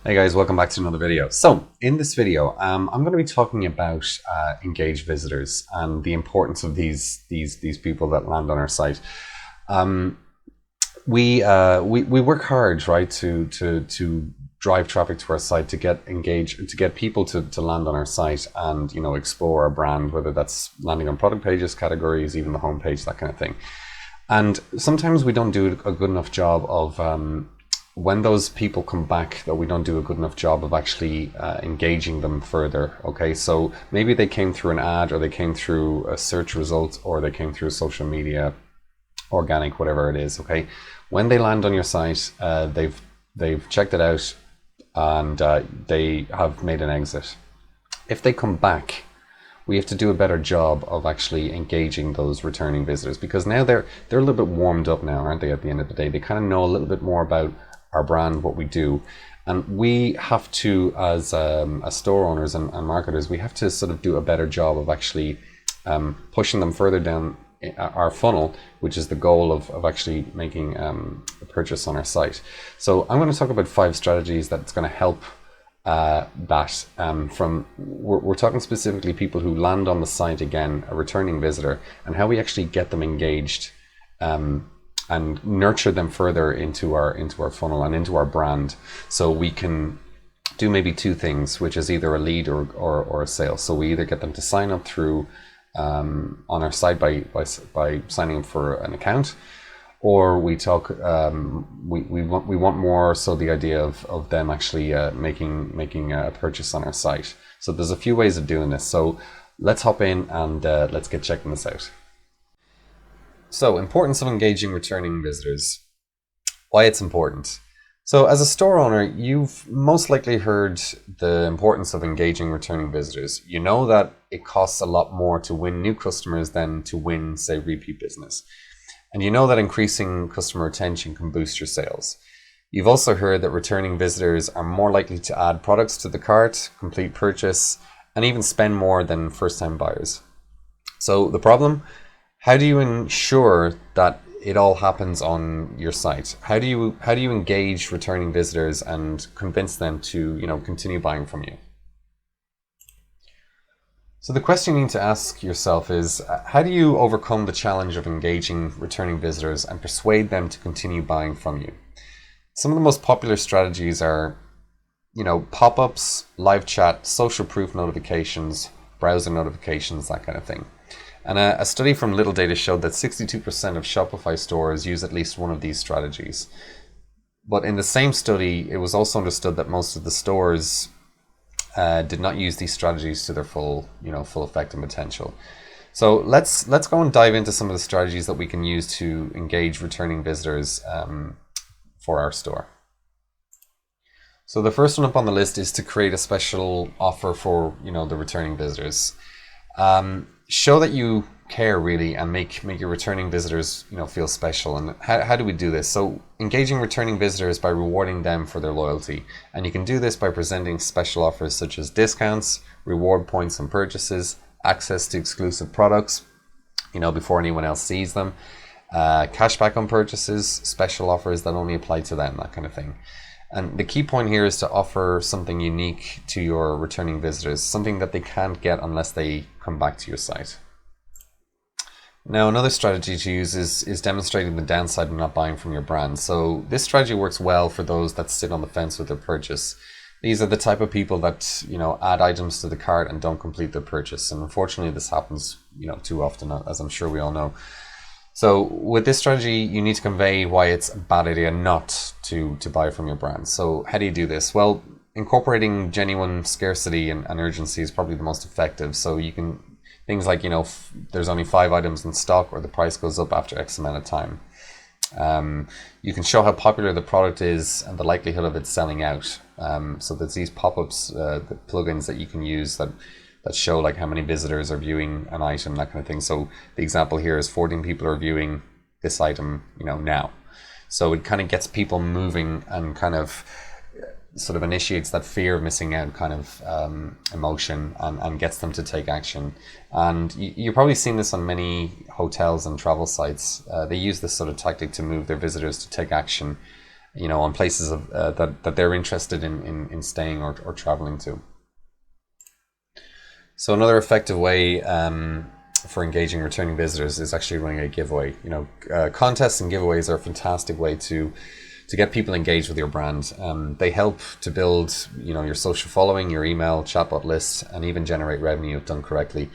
Hey guys, welcome back to another video. So in this video, I'm going to be talking about engaged visitors and the importance of these people that land on our site. Um, we work hard, right, to drive traffic to our site, to get engaged, to get people to land on our site and explore our brand, whether that's landing on product pages, categories, even the homepage, that kind of thing. And sometimes we don't do a good enough job of when those people come back, that we don't do a good enough job of actually engaging them further. Okay, so maybe they came through an ad, or they came through a search result, or they came through social media, organic, whatever it is. Okay, when they land on your site, they've checked it out, and they have made an exit. If they come back, we have to do a better job of actually engaging those returning visitors, because now they're a little bit warmed up now, aren't they? At the end of the day, they kind of know a little bit more about our brand, what we do, and we have to, as store owners and marketers, we have to sort of do a better job of actually pushing them further down our funnel, which is the goal of actually making a purchase on our site. So I'm going to talk about 5 strategies that's going to help we're talking specifically people who land on the site again, a returning visitor, and how we actually get them engaged and nurture them further into our funnel and into our brand, so we can do maybe 2 things, which is either a lead or a sale. So we either get them to sign up through on our site by signing up for an account, or we talk we want more, so the idea of them actually making a purchase on our site. So there's a few ways of doing this, so let's hop in and let's get checking this out. So, importance of engaging returning visitors, why it's important. So as a store owner, you've most likely heard the importance of engaging returning visitors. You know that it costs a lot more to win new customers than to win, say, repeat business. And you know that increasing customer retention can boost your sales. You've also heard that returning visitors are more likely to add products to the cart, complete purchase, and even spend more than first-time buyers. So the problem? How do you ensure that it all happens on your site? How do you engage returning visitors and convince them to continue buying from you? So the question you need to ask yourself is, how do you overcome the challenge of engaging returning visitors and persuade them to continue buying from you? Some of the most popular strategies are, pop-ups, live chat, social proof notifications, browser notifications, that kind of thing. And a study from Little Data showed that 62% of Shopify stores use at least one of these strategies. But in the same study, it was also understood that most of the stores did not use these strategies to their full effect and potential. So let's go and dive into some of the strategies that we can use to engage returning visitors for our store. So the first one up on the list is to create a special offer for the returning visitors. Show that you care really, and make your returning visitors feel special. And how do we do this? So engaging returning visitors by rewarding them for their loyalty, and you can do this by presenting special offers such as discounts, reward points on purchases, access to exclusive products before anyone else sees them, cashback on purchases, special offers that only apply to them, that kind of thing. And the key point here is to offer something unique to your returning visitors, something that they can't get unless they come back to your site. Now, another strategy to use is demonstrating the downside of not buying from your brand. So this strategy works well for those that sit on the fence with their purchase. These are the type of people that add items to the cart and don't complete their purchase. And unfortunately, this happens too often, as I'm sure we all know. So with this strategy, you need to convey why it's a bad idea not to buy from your brand. So how do you do this? Well, incorporating genuine scarcity and urgency is probably the most effective. So you can, things like, there's only 5 items in stock, or the price goes up after X amount of time. You can show how popular the product is and the likelihood of it selling out. So there's these pop-ups, the plugins that you can use that show like how many visitors are viewing an item, that kind of thing. So the example here is 14 people are viewing this item, now. So it kind of gets people moving and kind of sort of initiates that fear of missing out kind of emotion, and gets them to take action. And you've probably seen this on many hotels and travel sites. They use this sort of tactic to move their visitors to take action on places that they're interested in staying or traveling to. So another effective way for engaging returning visitors is actually running a giveaway. Contests and giveaways are a fantastic way to get people engaged with your brand. They help to build, your social following, your email, chatbot lists, and even generate revenue if done correctly.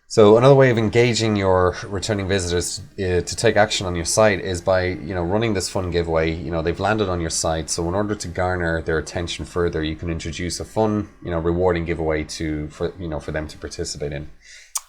So another way of engaging your returning visitors to take action on your site is by, running this fun giveaway. They've landed on your site, so in order to garner their attention further, you can introduce a fun, rewarding giveaway for them to participate in.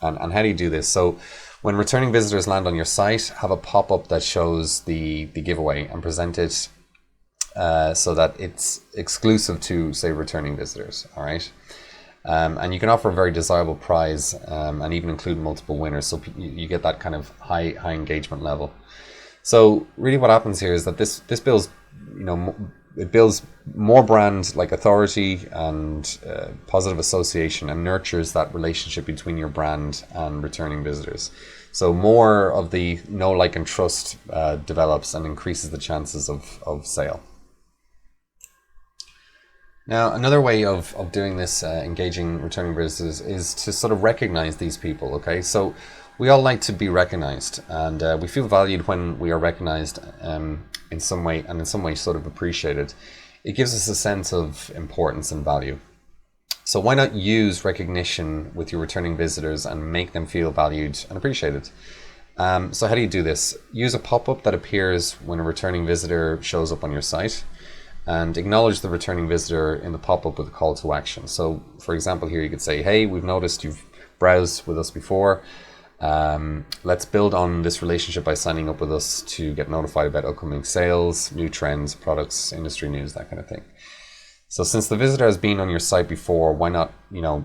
And how do you do this? So when returning visitors land on your site, have a pop-up that shows the giveaway and present it so that it's exclusive to, say, returning visitors. All right. And you can offer a very desirable prize and even include multiple winners, so you get that kind of high engagement level. So really what happens here is that this builds, it builds more brand like authority and positive association, and nurtures that relationship between your brand and returning visitors. So more of the know, like, and trust develops and increases the chances of sale. Now, another way of doing this, engaging returning visitors, is to sort of recognize these people, okay? So we all like to be recognized, and we feel valued when we are recognized in some way, and in some way sort of appreciated. It gives us a sense of importance and value. So why not use recognition with your returning visitors and make them feel valued and appreciated? So how do you do this? Use a pop-up that appears when a returning visitor shows up on your site, and acknowledge the returning visitor in the pop-up with a call to action. So for example, here you could say, hey, we've noticed you've browsed with us before. Let's build on this relationship by signing up with us to get notified about upcoming sales, new trends, products, industry news, that kind of thing. So since the visitor has been on your site before, why not,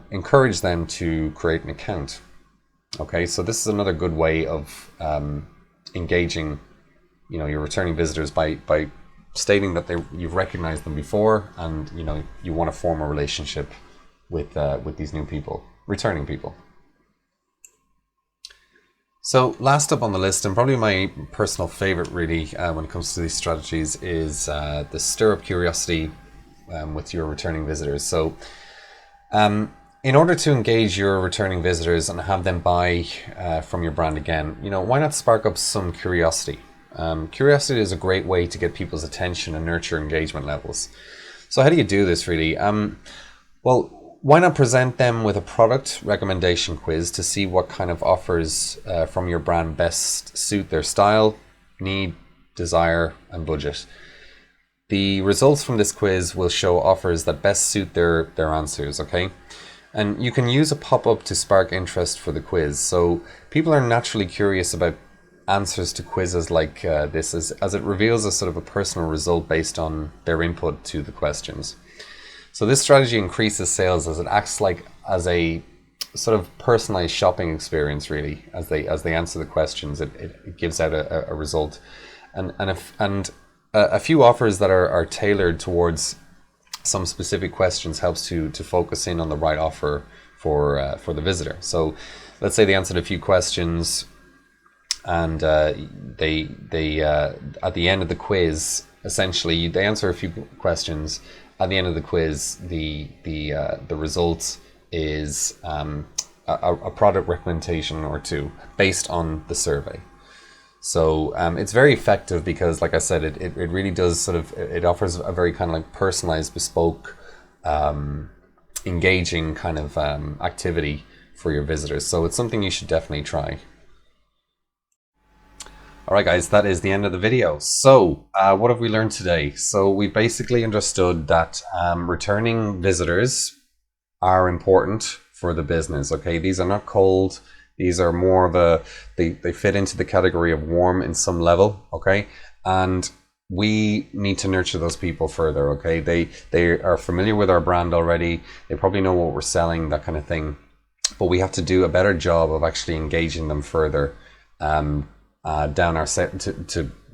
encourage them to create an account? Okay, so this is another good way of engaging, your returning visitors by stating that you've recognized them before, and you want to form a relationship with these new people, returning people. So last up on the list, and probably my personal favorite really when it comes to these strategies, is the stir up curiosity with your returning visitors. So in order to engage your returning visitors and have them buy from your brand again, why not spark up some curiosity? Curiosity is a great way to get people's attention and nurture engagement levels. So how do you do this really? Well, why not present them with a product recommendation quiz to see what kind of offers from your brand best suit their style, need, desire, and budget. The results from this quiz will show offers that best suit their answers, okay? And you can use a pop-up to spark interest for the quiz. So people are naturally curious about answers to quizzes like this, as it reveals a sort of a personal result based on their input to the questions. So this strategy increases sales as it acts as a sort of personalized shopping experience really. As they answer the questions, it gives out a result, and a few offers that are tailored towards some specific questions helps to focus in on the right offer for the visitor. So let's say they answered a few questions, and they at the end of the quiz, essentially they answer a few questions. At the end of the quiz, the result is a product recommendation or two based on the survey. So it's very effective because, like I said, it really does sort of, it offers a very kind of like personalized, bespoke, engaging kind of activity for your visitors. So it's something you should definitely try. Alright guys, that is the end of the video. So what have we learned today? So we basically understood that returning visitors are important for the business. Okay, these are not cold. These are more of they fit into the category of warm in some level. Okay, and we need to nurture those people further. Okay, they are familiar with our brand already. They probably know what we're selling, that kind of thing. But we have to do a better job of actually engaging them further. Down our set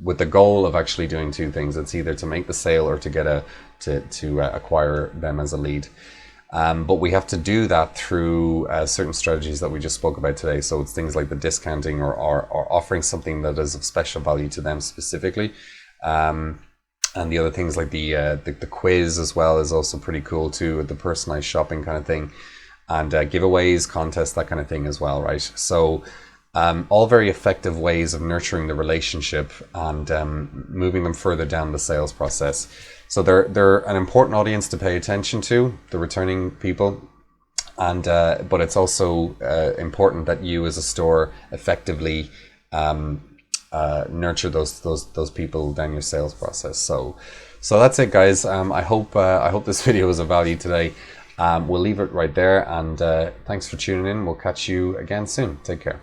with the goal of actually doing two things. It's either to make the sale or to get to acquire them as a lead. But we have to do that through certain strategies that we just spoke about today. So it's things like the discounting or offering something that is of special value to them specifically. And the other things like the quiz as well is also pretty cool too, the personalized shopping kind of thing, and giveaways, contests, that kind of thing as well, right? So all very effective ways of nurturing the relationship and moving them further down the sales process. So they're an important audience to pay attention to, the returning people. And but it's also important that you as a store effectively nurture those people down your sales process. So that's it, guys. I hope this video was of value today. We'll leave it right there, and thanks for tuning in. We'll catch you again soon. Take care.